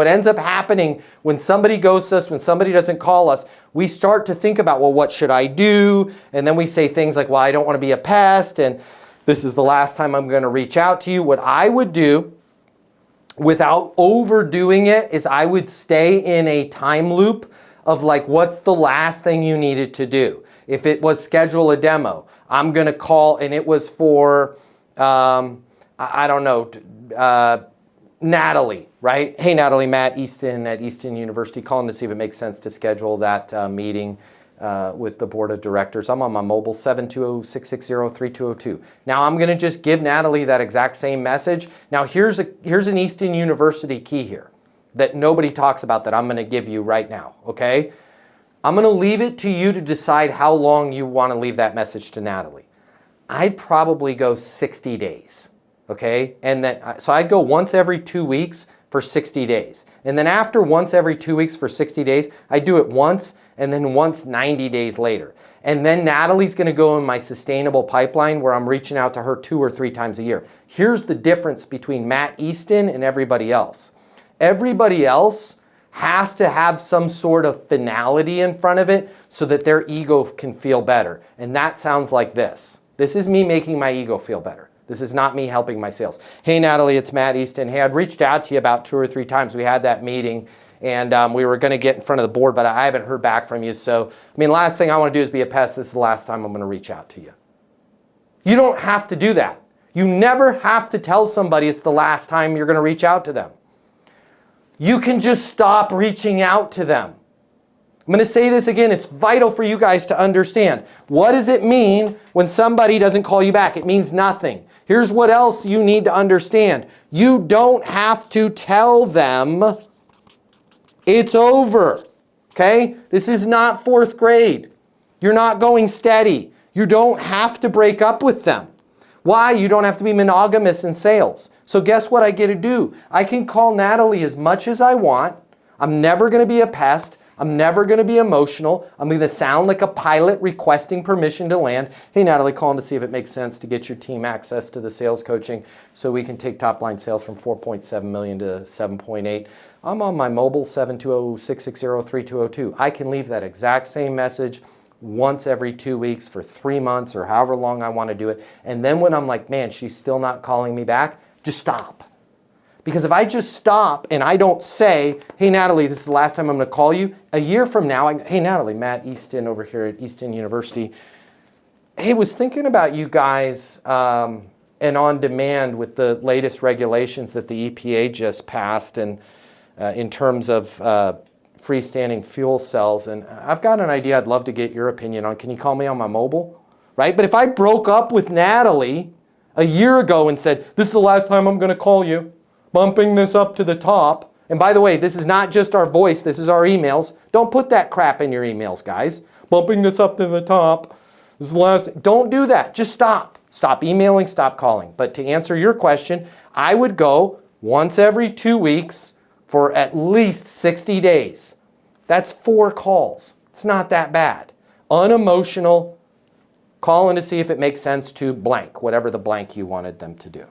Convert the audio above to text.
What ends up happening when somebody ghosts us, when somebody doesn't call us, we start to think about, well, what should I do? And then we say things like, well, I don't want to be a pest, and this is the last time I'm going to reach out to you. What I would do without overdoing it is I would stay in a time loop of like, what's the last thing you needed to do? If it was schedule a demo, I'm going to call, and it was for, I don't know, Natalie, right? Hey, Natalie, Matt Easton at Easton University, calling to see if it makes sense to schedule that meeting with the board of directors. I'm on my mobile, 720-660-3202. Now I'm going to just give Natalie that exact same message. Now here's an Easton University key here that nobody talks about that I'm going to give you right now, okay? I'm going to leave it to you to decide how long you want to leave that message to Natalie. I'd probably go 60 days. Okay, and then so I'd go once every 2 weeks for 60 days. And then after once every 2 weeks for 60 days, I do it once and then once 90 days later. And then Natalie's gonna go in my sustainable pipeline where I'm reaching out to her 2 or 3 times a year. Here's the difference between Matt Easton and everybody else. Everybody else has to have some sort of finality in front of it so that their ego can feel better. And that sounds like this. This is me making my ego feel better. This is not me helping my sales. Hey, Natalie, it's Matt Easton. Hey, I'd reached out to you about 2 or 3 times. We had that meeting, and we were going to get in front of the board, but I haven't heard back from you. So, I mean, last thing I want to do is be a pest. This is the last time I'm going to reach out to you. You don't have to do that. You never have to tell somebody it's the last time you're going to reach out to them. You can just stop reaching out to them. I'm going to say this again. It's vital for you guys to understand. What does it mean when somebody doesn't call you back? It means nothing. Here's what else you need to understand. You don't have to tell them it's over. Okay? This is not 4th grade. You're not going steady. You don't have to break up with them. Why? You don't have to be monogamous in sales. So guess what I get to do? I can call Natalie as much as I want. I'm never going to be a pest. I'm never going to be emotional. I'm going to sound like a pilot requesting permission to land. Hey, Natalie, calling to see if it makes sense to get your team access to the sales coaching so we can take top line sales from 4.7 million to 7.8. I'm on my mobile, 720-660-3202. I can leave that exact same message once every 2 weeks for 3 months or however long I want to do it. And then when I'm like, man, she's still not calling me back, just stop. Because if I just stop and I don't say, hey, Natalie, this is the last time I'm going to call you, a year from now, hey, Natalie, Matt Easton over here at Easton University. Hey, was thinking about you guys and on demand with the latest regulations that the EPA just passed and in terms of freestanding fuel cells. And I've got an idea I'd love to get your opinion on. Can you call me on my mobile? Right? But if I broke up with Natalie a year ago and said, this is the last time I'm going to call you, bumping this up to the top. And by the way, this is not just our voice, this is our emails. Don't put that crap in your emails, guys. Bumping this up to the top. This is the last. Don't do that. Just stop. Stop emailing, stop calling. But to answer your question, I would go once every 2 weeks for at least 60 days. That's 4 calls. It's not that bad. Unemotional, calling to see if it makes sense to blank, whatever the blank you wanted them to do.